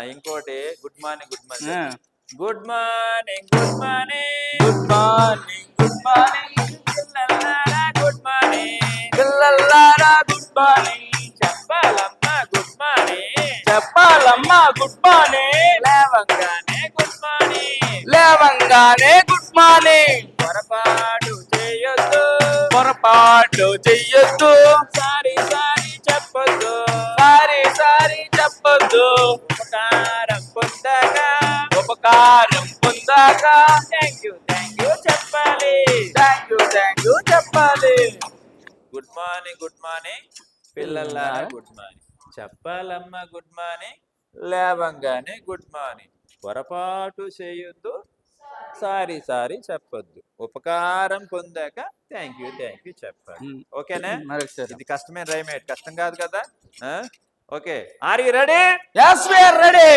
ఇంకోటి good morning good ah, morning good morning good morning good morning good morning పిల్లలారా good morning పిల్లలారా good morning చెప్పాలమ్మా good morning చెప్పాలమ్మా good morning లేవంగానే good morning లేవంగానే good morning పొరపాటు చేయొద్దు పొరపాటు చెయ్యొద్దు సారీ సారీ చెప్పొద్దు సారీ సారీ చెప్పొద్దు ఉపకారం పొందగా ఉపకారం పొందాక థ్యాంక్ యూ చెప్పాలి థ్యాంక్ యూ చెప్పాలి గుడ్ మార్నింగ్ పిల్లలారా గుడ్ మార్నింగ్ చెప్పాలమ్మా గుడ్ మార్నింగ్ లేవంగానే గుడ్ మార్నింగ్ పొరపాటు చేయొద్దు సారీ సారీ చెప్పొద్దు ఉపకారం పొందాక థ్యాంక్ యూ చెప్పాలి ఓకేనా మరి సరే. ఇది కష్టమైన రైమేట్ కష్టం కాదు కదా okay are you ready Yes, we are ready.